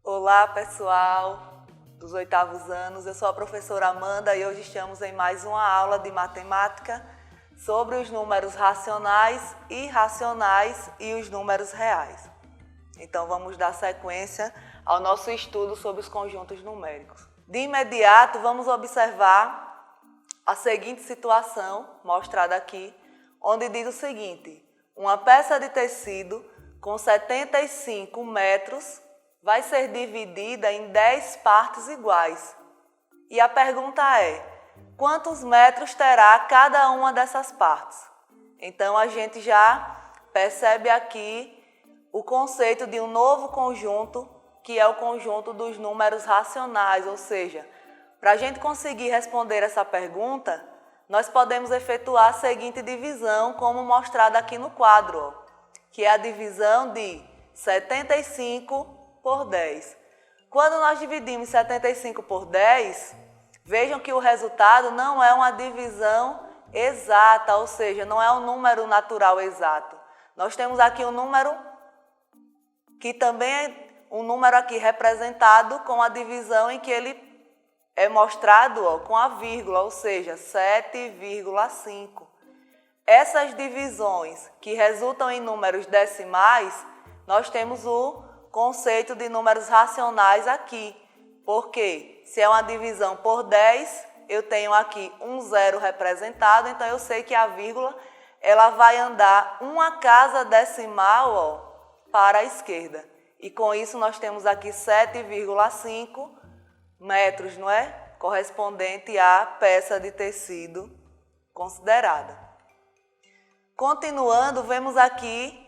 Olá, pessoal dos 8º anos, eu sou a professora Amanda e hoje estamos em mais uma aula de matemática sobre os números racionais, irracionais e os números reais. Então vamos dar sequência ao nosso estudo sobre os conjuntos numéricos. De imediato, vamos observar a seguinte situação mostrada aqui, onde diz o seguinte: uma peça de tecido com 75 metros vai ser dividida em 10 partes iguais. E a pergunta é: quantos metros terá cada uma dessas partes? Então a gente já percebe aqui o conceito de um novo conjunto, que é o conjunto dos números racionais, ou seja, para a gente conseguir responder essa pergunta, nós podemos efetuar a seguinte divisão, como mostrado aqui no quadro, que é a divisão de 75 por 10. Quando nós dividimos 75 por 10, vejam que o resultado não é uma divisão exata, ou seja, não é um número natural exato. Nós temos aqui um número que também é um número aqui representado com a divisão em que ele é mostrado com a vírgula, ou seja, 7,5. Essas divisões que resultam em números decimais, nós temos o conceito de números racionais aqui, porque se é uma divisão por 10, eu tenho aqui um zero representado, então eu sei que a vírgula ela vai andar uma casa decimal para a esquerda. E com isso nós temos aqui 7,5 metros, não é? Correspondente à peça de tecido considerada. Continuando, vemos aqui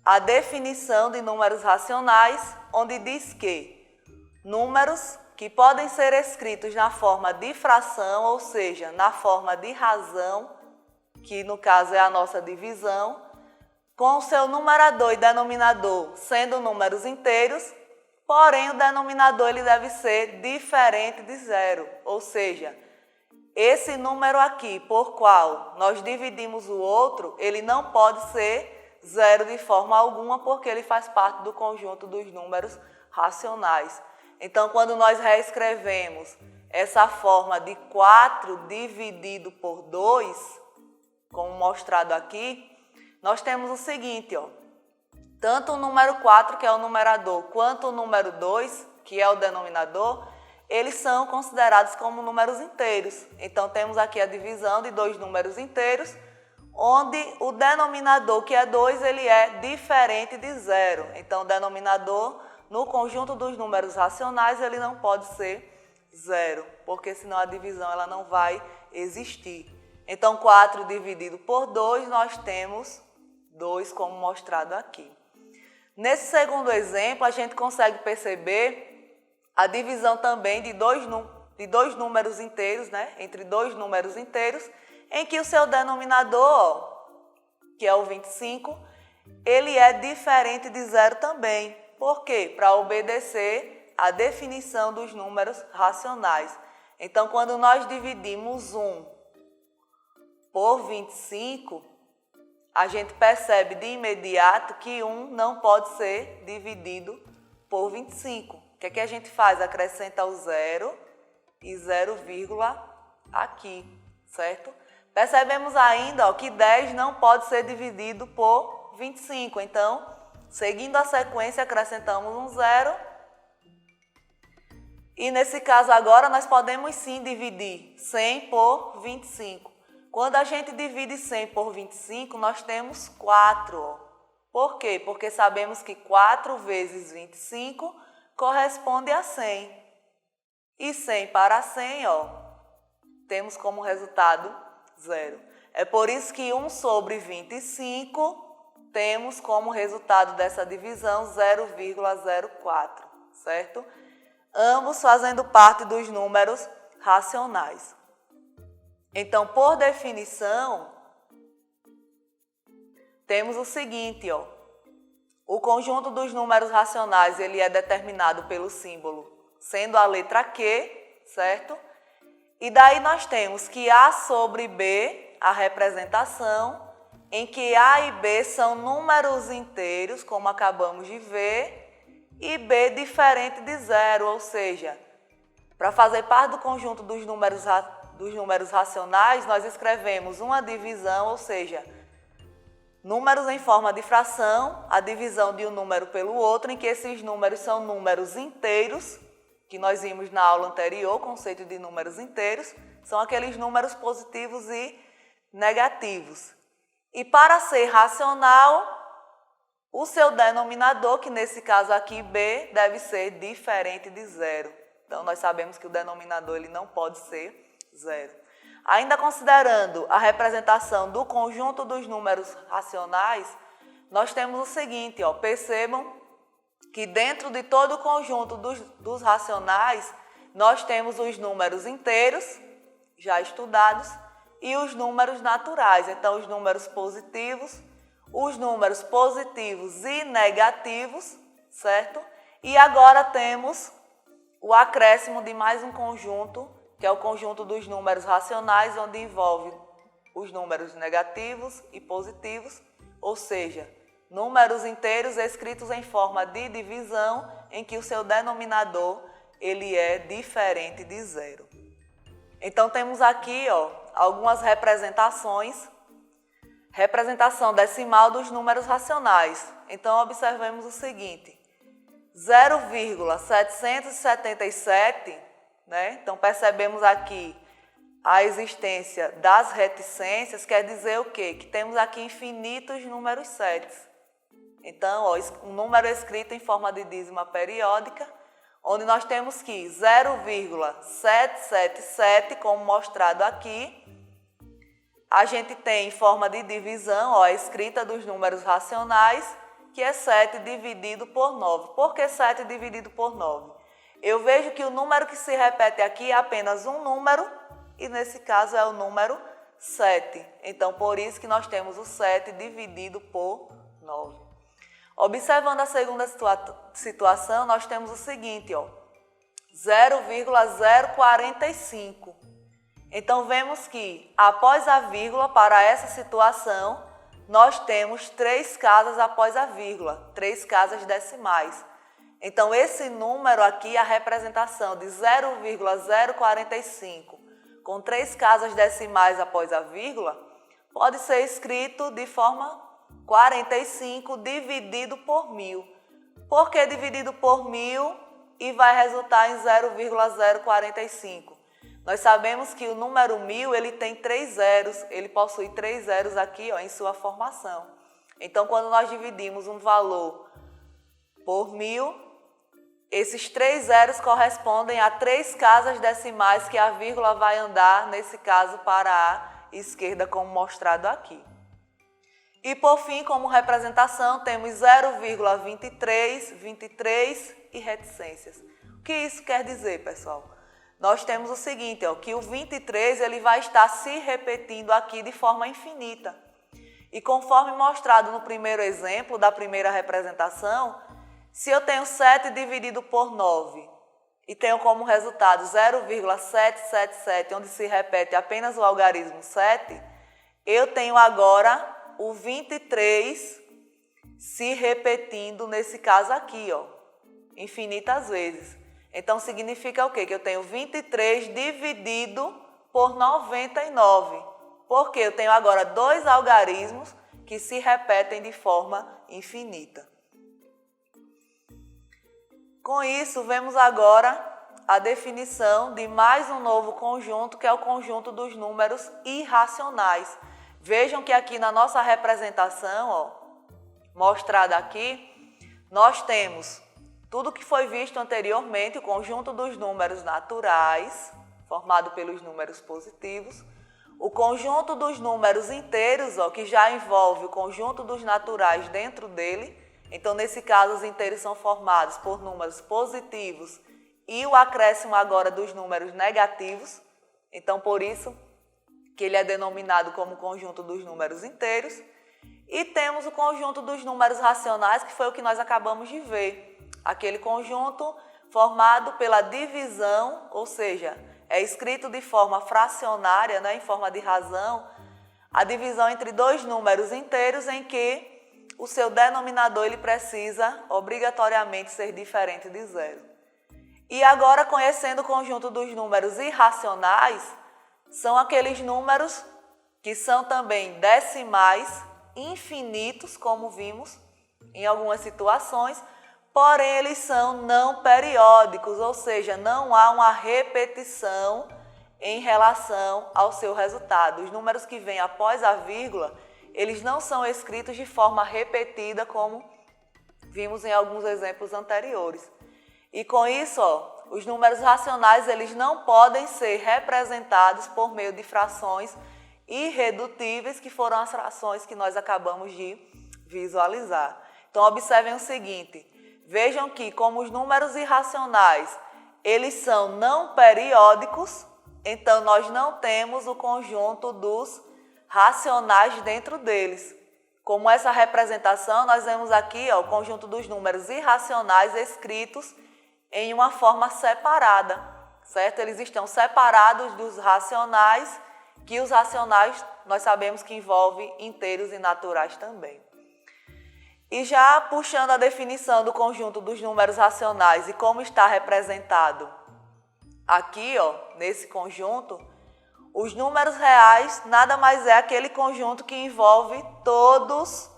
a definição de números racionais, onde diz que números que podem ser escritos na forma de fração, ou seja, na forma de razão, que no caso é a nossa divisão, com o seu numerador e denominador sendo números inteiros, porém o denominador ele deve ser diferente de zero, ou seja, esse número aqui por qual nós dividimos o outro, ele não pode ser zero de forma alguma, porque ele faz parte do conjunto dos números racionais. Então, quando nós reescrevemos essa forma de 4 dividido por 2, como mostrado aqui, nós temos o seguinte, tanto o número 4, que é o numerador, quanto o número 2, que é o denominador, eles são considerados como números inteiros. Então, temos aqui a divisão de dois números inteiros, onde o denominador, que é 2, ele é diferente de zero. Então, o denominador, no conjunto dos números racionais, ele não pode ser zero, porque senão a divisão ela não vai existir. Então, 4 dividido por 2, nós temos 2, como mostrado aqui. Nesse segundo exemplo, a gente consegue perceber a divisão também de dois números inteiros, né? Entre dois números inteiros, em que o seu denominador, que é o 25, ele é diferente de zero também. Por quê? Para obedecer à definição dos números racionais. Então, quando nós dividimos 1 por 25, a gente percebe de imediato que 1 não pode ser dividido por 25. O que é que a gente faz? Acrescenta o zero e 0, aqui, certo? Percebemos ainda que 10 não pode ser dividido por 25. Então, seguindo a sequência, acrescentamos um zero. E nesse caso agora, nós podemos sim dividir 100 por 25. Quando a gente divide 100 por 25, nós temos 4. Por quê? Porque sabemos que 4 vezes 25 corresponde a 100. E 100 para 100, temos como resultado 0. É por isso que 1 sobre 25 temos como resultado dessa divisão 0,04, certo? Ambos fazendo parte dos números racionais. Então, por definição, temos o seguinte, o conjunto dos números racionais ele é determinado pelo símbolo sendo a letra Q, certo? E daí nós temos que A sobre B, a representação, em que A e B são números inteiros, como acabamos de ver, e B diferente de zero, ou seja, para fazer parte do conjunto dos números racionais, nós escrevemos uma divisão, ou seja, números em forma de fração, a divisão de um número pelo outro, em que esses números são números inteiros, que nós vimos na aula anterior, o conceito de números inteiros, são aqueles números positivos e negativos. E para ser racional, o seu denominador, que nesse caso aqui B, deve ser diferente de zero. Então, nós sabemos que o denominador ele não pode ser zero. Ainda considerando a representação do conjunto dos números racionais, nós temos o seguinte, percebam que dentro de todo o conjunto dos racionais, nós temos os números inteiros, já estudados, e os números naturais. Então, os números positivos e negativos, certo? E agora temos o acréscimo de mais um conjunto, que é o conjunto dos números racionais, onde envolve os números negativos e positivos, ou seja, números inteiros escritos em forma de divisão, em que o seu denominador ele é diferente de zero. Então temos aqui algumas representações. Representação decimal dos números racionais. Então observemos o seguinte: 0,777, né? Então percebemos aqui a existência das reticências, quer dizer o quê? Que temos aqui infinitos números 7. Então, um número escrito em forma de dízima periódica, onde nós temos que 0,777, como mostrado aqui, a gente tem em forma de divisão, a escrita dos números racionais, que é 7 dividido por 9. Por que 7 dividido por 9? Eu vejo que o número que se repete aqui é apenas um número, e nesse caso é o número 7. Então, por isso que nós temos o 7 dividido por 9. Observando a segunda situação, nós temos o seguinte, 0,045. Então, vemos que, após a vírgula, para essa situação, nós temos 3 casas após a vírgula, 3 casas decimais. Então, esse número aqui, a representação de 0,045, com 3 casas decimais após a vírgula, pode ser escrito de forma 45 dividido por 1000. Por que dividido por 1000 e vai resultar em 0,045? Nós sabemos que o número 1000 ele tem 3 zeros, ele possui 3 zeros aqui em sua formação. Então, quando nós dividimos um valor por 1000, esses 3 zeros correspondem a 3 casas decimais que a vírgula vai andar, nesse caso, para a esquerda, como mostrado aqui. E, por fim, como representação, temos 0,23, 23 e reticências. O que isso quer dizer, pessoal? Nós temos o seguinte, que o 23 ele vai estar se repetindo aqui de forma infinita. E conforme mostrado no primeiro exemplo da primeira representação, se eu tenho 7 dividido por 9 e tenho como resultado 0,777, onde se repete apenas o algarismo 7, eu tenho agora o 23 se repetindo nesse caso aqui, infinitas vezes. Então, significa o quê? Que eu tenho 23 dividido por 99. Porque eu tenho agora 2 algarismos que se repetem de forma infinita. Com isso, vemos agora a definição de mais um novo conjunto, que é o conjunto dos números irracionais. Vejam que aqui na nossa representação, mostrada aqui, nós temos tudo que foi visto anteriormente, o conjunto dos números naturais, formado pelos números positivos, o conjunto dos números inteiros, que já envolve o conjunto dos naturais dentro dele. Então, nesse caso, os inteiros são formados por números positivos e o acréscimo agora dos números negativos. Então, por isso que ele é denominado como conjunto dos números inteiros. E temos o conjunto dos números racionais, que foi o que nós acabamos de ver. Aquele conjunto formado pela divisão, ou seja, é escrito de forma fracionária, né, em forma de razão, a divisão entre dois números inteiros em que o seu denominador ele precisa obrigatoriamente ser diferente de zero. E agora, conhecendo o conjunto dos números irracionais, são aqueles números que são também decimais, infinitos, como vimos em algumas situações, porém eles são não periódicos, ou seja, não há uma repetição em relação ao seu resultado. Os números que vêm após a vírgula, eles não são escritos de forma repetida, como vimos em alguns exemplos anteriores. E com isso, os números racionais eles não podem ser representados por meio de frações irredutíveis, que foram as frações que nós acabamos de visualizar. Então, observem o seguinte, vejam que como os números irracionais eles são não periódicos, então nós não temos o conjunto dos racionais dentro deles. Como essa representação, nós vemos aqui o conjunto dos números irracionais escritos em uma forma separada, certo? Eles estão separados dos racionais, que os racionais nós sabemos que envolvem inteiros e naturais também. E já puxando a definição do conjunto dos números racionais e como está representado aqui, nesse conjunto, os números reais nada mais é aquele conjunto que envolve todos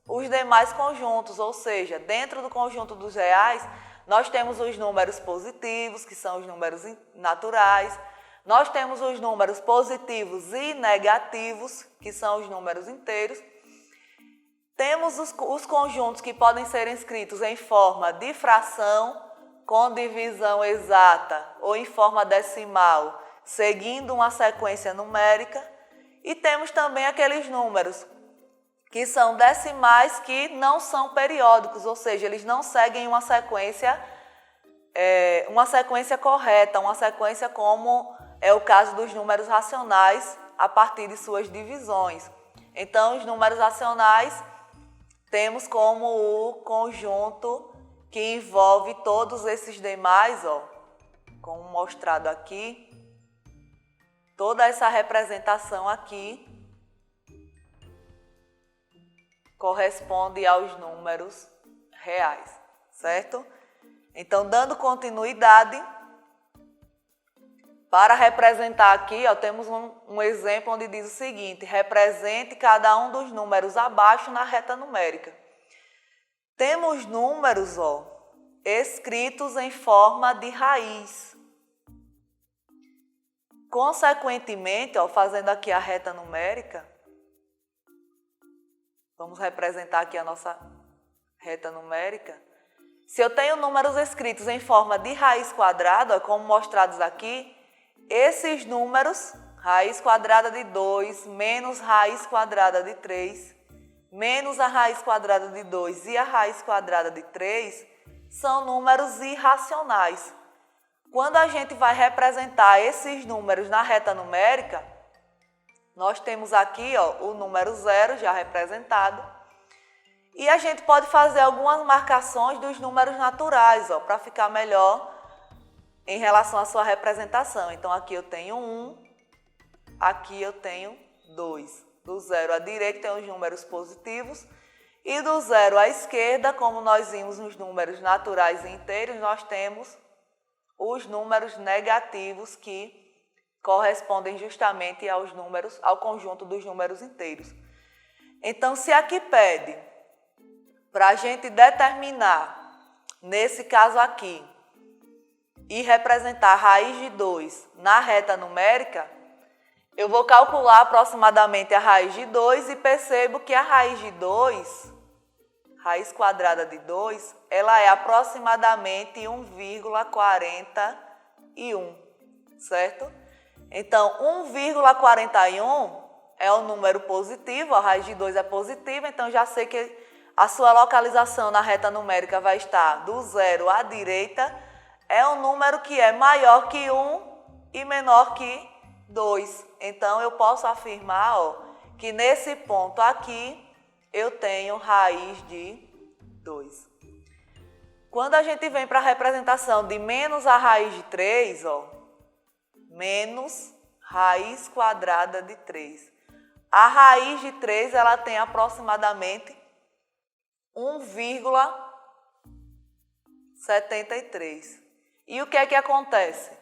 os demais conjuntos, ou seja, dentro do conjunto dos reais, nós temos os números positivos, que são os números naturais, nós temos os números positivos e negativos, que são os números inteiros, temos os conjuntos que podem ser escritos em forma de fração, com divisão exata ou em forma decimal, seguindo uma sequência numérica, e temos também aqueles números que são decimais que não são periódicos, ou seja, eles não seguem uma sequência correta, uma sequência como é o caso dos números racionais a partir de suas divisões. Então, os números racionais temos como o conjunto que envolve todos esses demais, como mostrado aqui, toda essa representação aqui corresponde aos números reais, certo? Então, dando continuidade, para representar aqui, temos um exemplo onde diz o seguinte, represente cada um dos números abaixo na reta numérica. Temos números, escritos em forma de raiz. Consequentemente, fazendo aqui a reta numérica, vamos representar aqui a nossa reta numérica. Se eu tenho números escritos em forma de raiz quadrada, como mostrados aqui, esses números, raiz quadrada de 2 menos raiz quadrada de 3, menos a raiz quadrada de 2 e a raiz quadrada de 3, são números irracionais. Quando a gente vai representar esses números na reta numérica, nós temos aqui o número 0 já representado, e a gente pode fazer algumas marcações dos números naturais, para ficar melhor em relação à sua representação. Então, aqui eu tenho 1, aqui eu tenho 2. Do 0 à direita tem os números positivos e do 0 à esquerda, como nós vimos nos números naturais e inteiros, nós temos os números negativos que correspondem justamente ao conjunto dos números inteiros. Então, se aqui pede para a gente determinar, nesse caso aqui, e representar a raiz de 2 na reta numérica, eu vou calcular aproximadamente a raiz de 2 e percebo que a raiz de 2, raiz quadrada de 2, ela é aproximadamente 1,41, certo? Então, 1,41 é um número positivo, a raiz de 2 é positiva, então já sei que a sua localização na reta numérica vai estar do 0 à direita, é um número que é maior que 1 e menor que 2. Então, eu posso afirmar que nesse ponto aqui, eu tenho raiz de 2. Quando a gente vem para a representação de menos a raiz de 3, menos raiz quadrada de 3. A raiz de 3 ela tem aproximadamente 1,73. E o que é que acontece?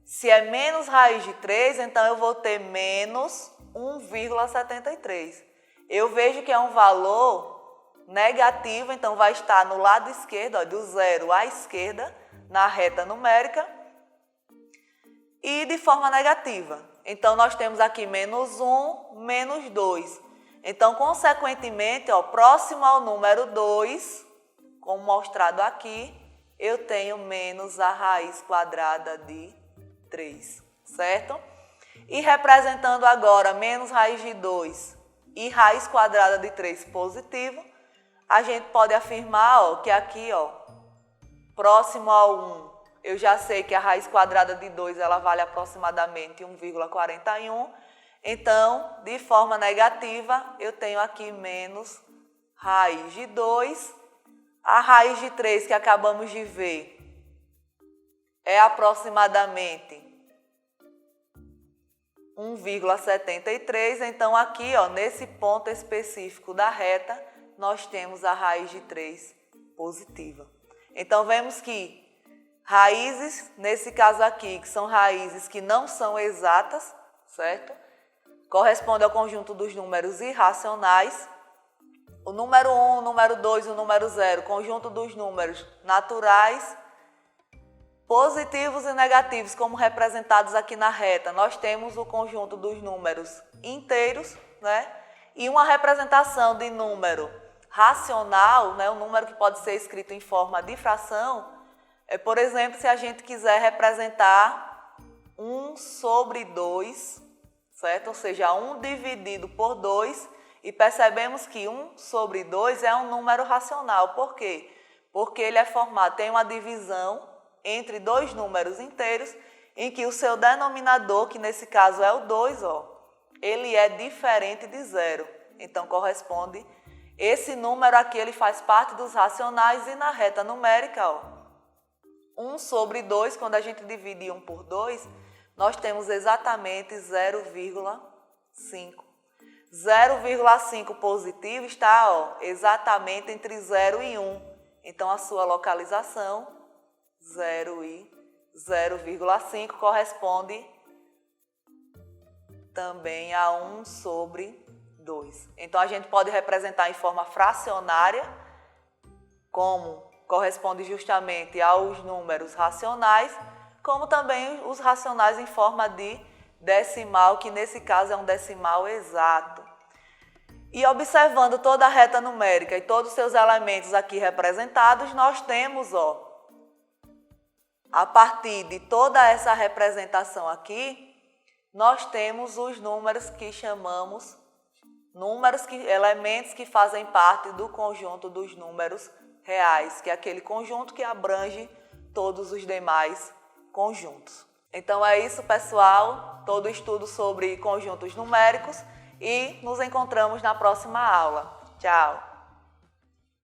Se é menos raiz de 3, então eu vou ter menos 1,73. Eu vejo que é um valor negativo, então vai estar no lado esquerdo, ó, do zero à esquerda, na reta numérica, e de forma negativa. Então, nós temos aqui menos 1, menos 2. Então, consequentemente, ó, próximo ao número 2, como mostrado aqui, eu tenho menos a raiz quadrada de 3, certo? E representando agora menos raiz de 2 e raiz quadrada de 3 positivo, a gente pode afirmar, ó, que aqui, ó, próximo ao 1, eu já sei que a raiz quadrada de 2 ela vale aproximadamente 1,41. Então, de forma negativa, eu tenho aqui menos raiz de 2. A raiz de 3 que acabamos de ver é aproximadamente 1,73. Então, aqui, ó, nesse ponto específico da reta, nós temos a raiz de 3 positiva. Então, vemos que raízes, nesse caso aqui, que são raízes que não são exatas, certo? Corresponde ao conjunto dos números irracionais. O número 1, o número 2 e o número 0, conjunto dos números naturais, positivos e negativos, como representados aqui na reta. Nós temos o conjunto dos números inteiros, né? E uma representação de número racional, né? Um número que pode ser escrito em forma de fração. Por exemplo, se a gente quiser representar 1 sobre 2, certo? Ou seja, 1 dividido por 2, e percebemos que 1 sobre 2 é um número racional. Por quê? Porque ele é formado, tem uma divisão entre dois números inteiros, em que o seu denominador, que nesse caso é o 2, ó, ele é diferente de 0. Então, corresponde, esse número aqui ele faz parte dos racionais e na reta numérica, ó, 1 sobre 2, quando a gente divide 1 por 2, nós temos exatamente 0,5. 0,5 positivo está, ó, exatamente entre 0 e 1. Então, a sua localização, 0 e 0,5, corresponde também a 1 sobre 2. Então, a gente pode representar em forma fracionária, como corresponde justamente aos números racionais, como também os racionais em forma de decimal, que nesse caso é um decimal exato. E observando toda a reta numérica e todos os seus elementos aqui representados, nós temos, ó, a partir de toda essa representação aqui, nós temos os números que chamamos elementos que fazem parte do conjunto dos números reais, que é aquele conjunto que abrange todos os demais conjuntos. Então é isso, pessoal, todo o estudo sobre conjuntos numéricos e nos encontramos na próxima aula. Tchau!